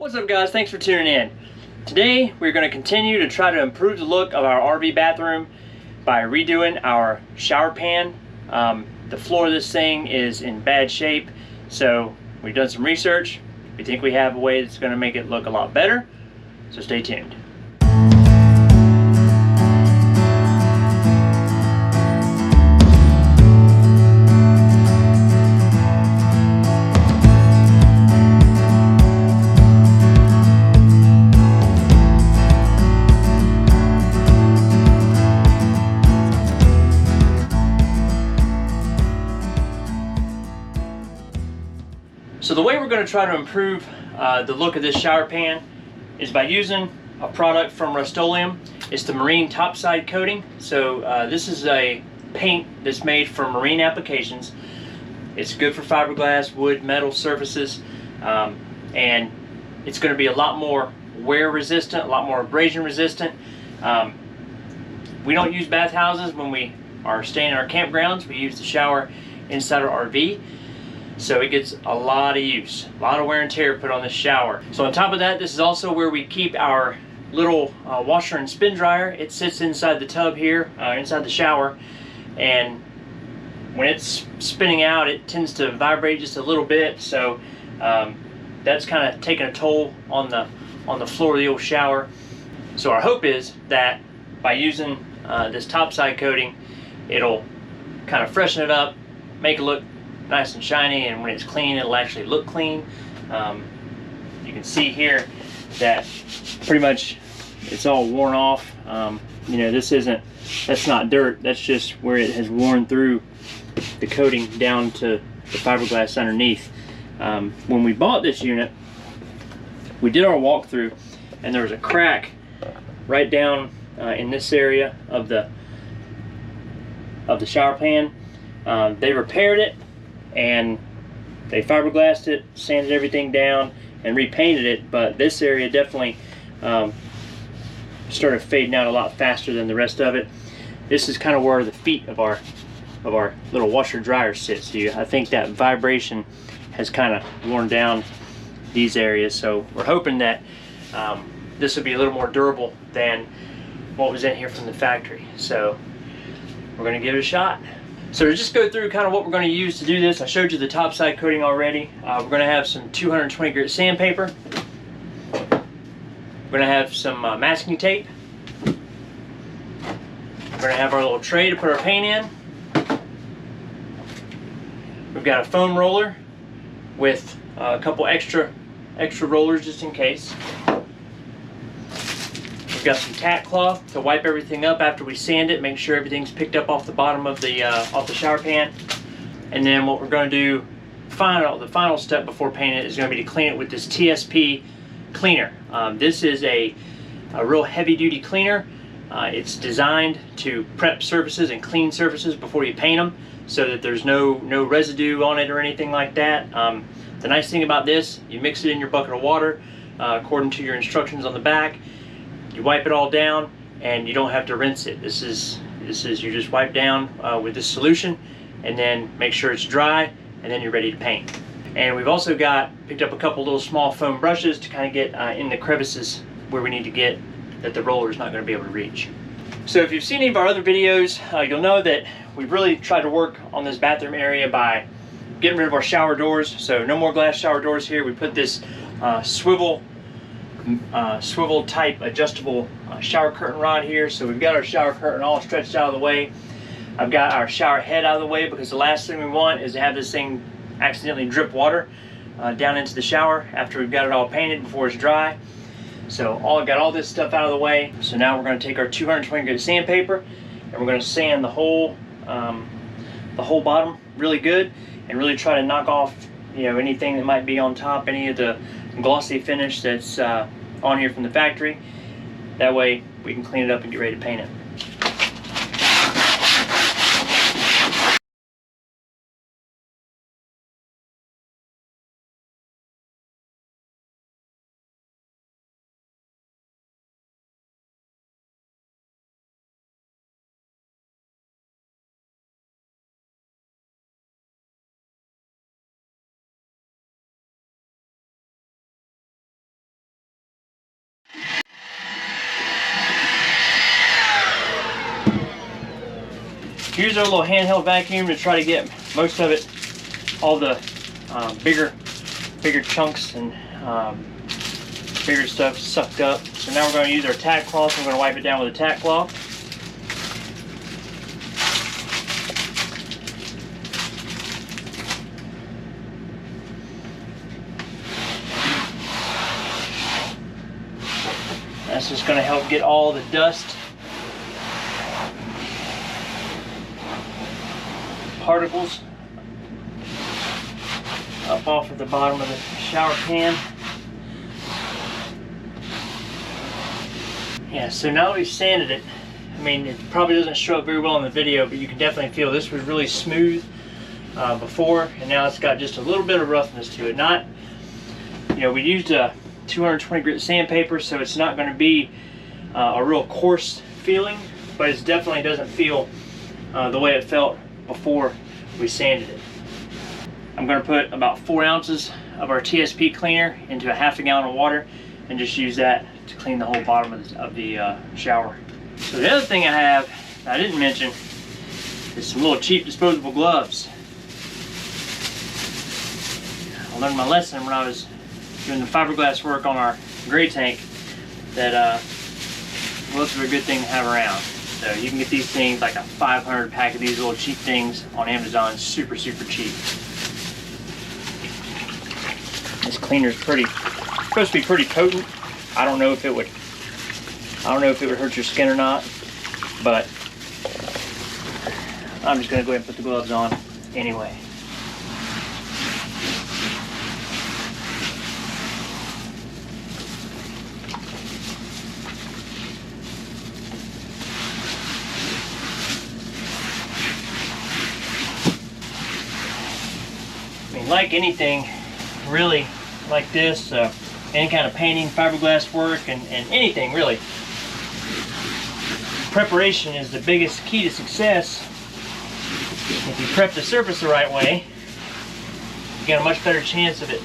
What's up guys, thanks for tuning in. Today we're going to continue to try to improve the look of our RV bathroom by redoing our shower pan. The floor of this thing is in bad shape, so we've done some research. We think we have a way that's going to make it look a lot better, so stay tuned. So the way we're going to try to improve the look of this shower pan is by using a product from Rustoleum. It's the Marine Topside Coating. So this is a paint that's made for marine applications. It's good for fiberglass, wood, metal surfaces, and it's going to be a lot more wear resistant, a lot more abrasion resistant. We don't use bathhouses when we are staying in our campgrounds. We use the shower inside our RV. So it gets a lot of use, a lot of wear and tear put on this shower. So on top of that, this is also where we keep our little washer and spin dryer. It sits inside the tub here, inside the shower, and when it's spinning out, it tends to vibrate just a little bit. So that's kind of taking a toll on the floor of the old shower. So our hope is that by using this topside coating, it'll kind of freshen it up, make it look nice and shiny, and when it's clean, it'll actually look clean. You can see here that pretty much it's all worn off. You know, that's not dirt, that's just where it has worn through the coating down to the fiberglass underneath. When we bought this unit, we did our walkthrough, and there was a crack right down in this area of the shower pan. They repaired it, and they fiberglassed it, sanded everything down, and repainted it, but this area definitely started fading out a lot faster than the rest of it. This is kind of where the feet of our little washer dryer sits. So I think that vibration has kind of worn down these areas, so we're hoping that this will be a little more durable than what was in here from the factory. So we're going to give it a shot. So to just go through kind of what we're going to use to do this, I showed you the topside coating already. We're going to have some 220 grit sandpaper. We're going to have some masking tape. We're going to have our little tray to put our paint in. We've got a foam roller with a couple extra rollers just in case. We've got some tack cloth to wipe everything up after we sand it, make sure everything's picked up off the bottom of the shower pan. And then what we're going to do, the final step before painting it, is going to be to clean it with this TSP cleaner. This is a real heavy-duty cleaner. It's designed to prep surfaces and clean surfaces before you paint them, so that there's no residue on it or anything like that. The nice thing about this, you mix it in your bucket of water according to your instructions on the back. You wipe it all down, and you don't have to rinse it. This is you just wipe down with this solution, and then make sure it's dry, and then you're ready to paint. And we've also picked up a couple little small foam brushes to kind of get in the crevices where we need to get that the roller is not going to be able to reach. So if you've seen any of our other videos, you'll know that we've really tried to work on this bathroom area by getting rid of our shower doors. So no more glass shower doors here. We put this swivel type adjustable shower curtain rod here. So we've got our shower curtain all stretched out of the way. I've got our shower head out of the way, because the last thing we want is to have this thing accidentally drip water down into the shower after we've got it all painted before it's dry. So I've got all this stuff out of the way. So now we're going to take our 220 grit sandpaper, and we're going to sand the whole bottom really good, and really try to knock off anything that might be on top, any of the glossy finish that's on here from the factory. That way we can clean it up and get ready to paint it. Use our little handheld vacuum to try to get most of it, all the bigger chunks and bigger stuff sucked up. So now we're going to use our tack cloth. I'm going to wipe it down with a tack cloth. That's just going to help get all the dust, particles up off of the bottom of the shower pan. Yeah, so now that we've sanded it, I mean, it probably doesn't show up very well in the video, but you can definitely feel this was really smooth before, and now it's got just a little bit of roughness to it. Not, you know, we used a 220 grit sandpaper, so it's not going to be a real coarse feeling, but it definitely doesn't feel the way it felt before we sanded it. I'm going to put about 4 ounces of our TSP cleaner into a half a gallon of water and just use that to clean the whole bottom of the shower. So the other thing I have that I didn't mention is some little cheap disposable gloves. I learned my lesson when I was doing the fiberglass work on our gray tank that gloves are a good thing to have around. So you can get these things, like a 500 pack of these little cheap things on Amazon, super cheap. This cleaner is supposed to be pretty potent. I don't know if it would hurt your skin or not, but I'm just gonna go ahead and put the gloves on anyway. I mean, like anything really like this, any kind of painting, fiberglass work, and anything really, preparation is the biggest key to success. If you prep the surface the right way, you got a much better chance of it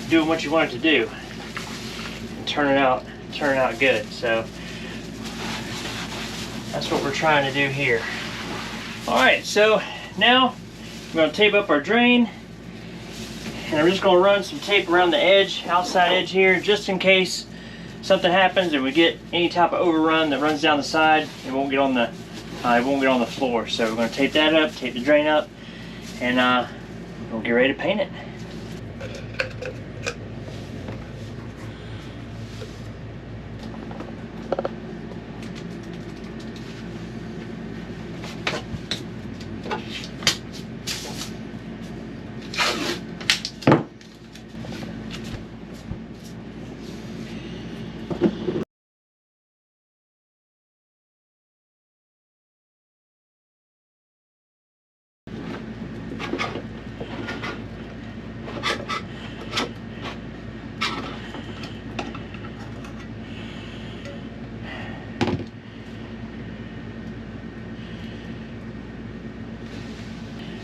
doing what you want it to do and turning out good. So that's what we're trying to do here. All right, so now we're going to tape up our drain, and I'm just going to run some tape around the edge, outside edge here, just in case something happens and we get any type of overrun that runs down the side. It won't get on the floor. So we're going to tape that up, tape the drain up, and we'll get ready to paint it.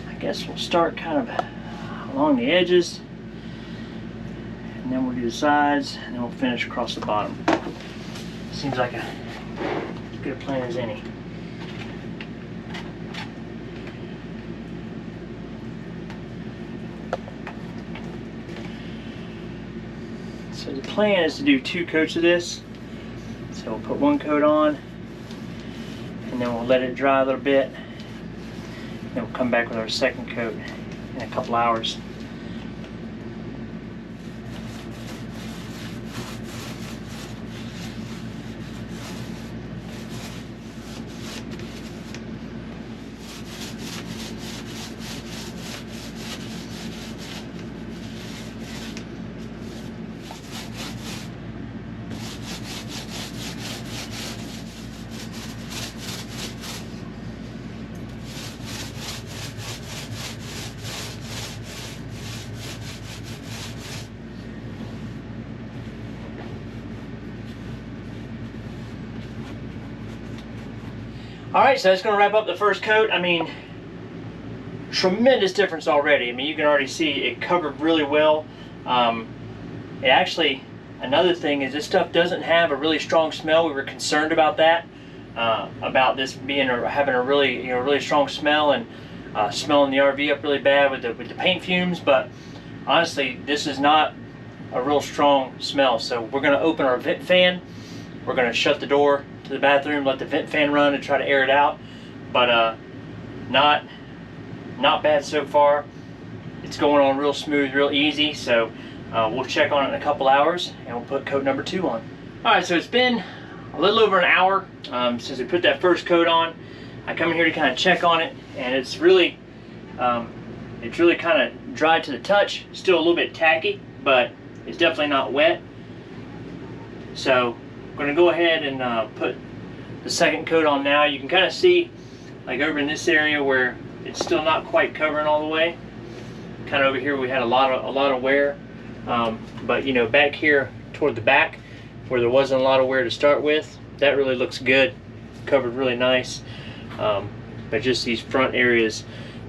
I guess we'll start kind of along the edges, and then we'll do the sides, and then we'll finish across the bottom. Seems like as good a plan as any. So the plan is to do 2 coats of this. So we'll put 1 coat on, and then we'll let it dry a little bit. Then we'll come back with our 2nd coat in a couple hours. Alright, so that's going to wrap up the 1st coat. I mean, tremendous difference already. I mean, you can already see it covered really well. It actually, another thing is this stuff doesn't have a really strong smell. We were concerned about that. about this being having a really really strong smell and smelling the RV up really bad with the paint fumes. But honestly, this is not a real strong smell. So we're going to open our vent fan. We're going to shut the door to the bathroom, let the vent fan run, and try to air it out. But not bad so far. It's going on real smooth, real easy. So we'll check on it in a couple hours, and we'll put coat number 2 on. All right, so it's been a little over an hour since we put that first coat on. I come in here to kind of check on it, and it's really kind of dry to the touch. Still a little bit tacky, but it's definitely not wet. So I'm going to go ahead and put the second coat on now. You can kind of see, like over in this area where it's still not quite covering all the way. Kind of over here we had a lot of wear, but you know, back here toward the back where there wasn't a lot of wear to start with, that really looks good, covered really nice. But just these front areas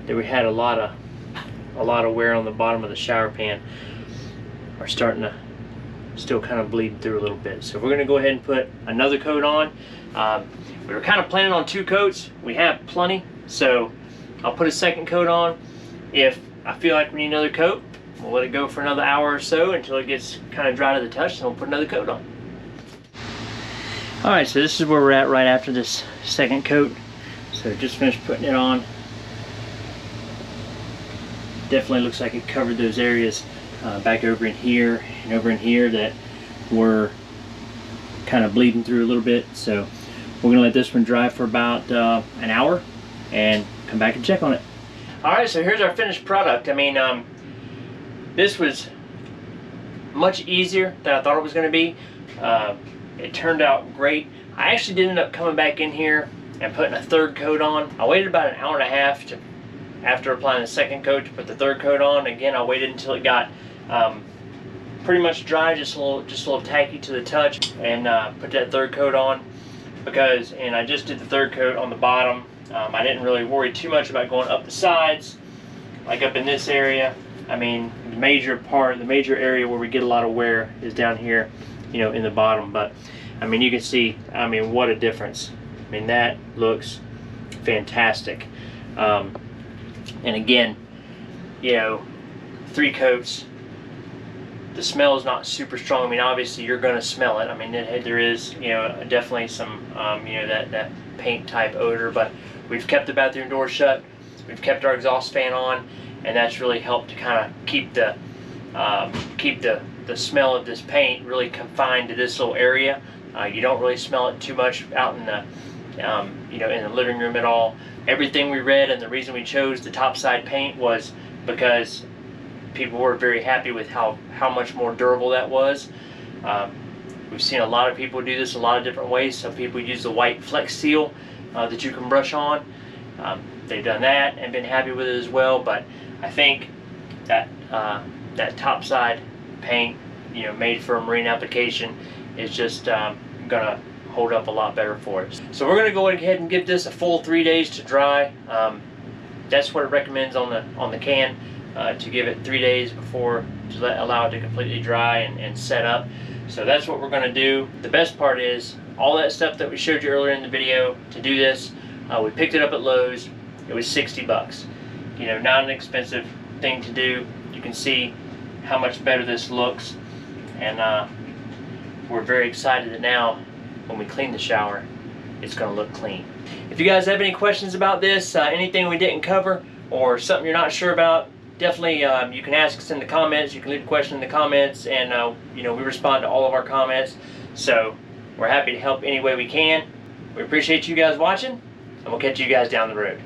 that we had a lot of wear on the bottom of the shower pan are starting to still kind of bleed through a little bit. So we're going to go ahead and put another coat on. We were kind of planning on 2 coats. We have plenty, so I'll put a second coat on. If I feel like we need another coat, we'll let it go for another hour or so until it gets kind of dry to the touch, and we'll put another coat on. Alright, so this is where we're at right after this second coat. So just finished putting it on. Definitely looks like it covered those areas back over in here and over in here that were kind of bleeding through a little bit. So we're gonna let this one dry for about an hour and come back and check on it. Alright, so here's our finished product. I mean, this was much easier than I thought it was going to be. It turned out great. I actually did end up coming back in here and putting a third coat on. I waited about an hour and a half after applying the second coat to put the third coat on. Again, I waited until it got pretty much dry, just a little tacky to the touch, and put that third coat on. And I just did the third coat on the bottom. I didn't really worry too much about going up the sides, like up in this area. I mean, the major area where we get a lot of wear is down here, you know, in the bottom. But I mean, you can see, I mean, what a difference. I mean, that looks fantastic. And again, you know, 3 coats. The smell is not super strong. I mean, obviously you're going to smell it. I mean, there is, you know, definitely some, you know, that paint type odor, but we've kept the bathroom door shut. We've kept our exhaust fan on, and that's really helped to kind of keep the smell of this paint really confined to this little area. You don't really smell it too much out in the, you know, in the living room at all. Everything we read, and the reason we chose the topside paint was because people were very happy with how much more durable that was. We've seen a lot of people do this a lot of different ways. Some people use the white Flex Seal that you can brush on. They've done that and been happy with it as well. But I think that that topside paint, you know, made for a marine application, is just gonna hold up a lot better for us. So we're gonna go ahead and give this a full 3 days to dry. That's what it recommends on the can, to give it 3 days before to allow it to completely dry and set up. So that's what we're going to do. The best part is all that stuff that we showed you earlier in the video to do this. We picked it up at Lowe's. It was 60 bucks. You know, not an expensive thing to do. You can see how much better this looks, and we're very excited that now when we clean the shower, it's going to look clean. If you guys have any questions about this, anything we didn't cover, or something you're not sure about, definitely you can ask us in the comments. You can leave a question in the comments, and you know, we respond to all of our comments. So we're happy to help any way we can. We appreciate you guys watching, and we'll catch you guys down the road.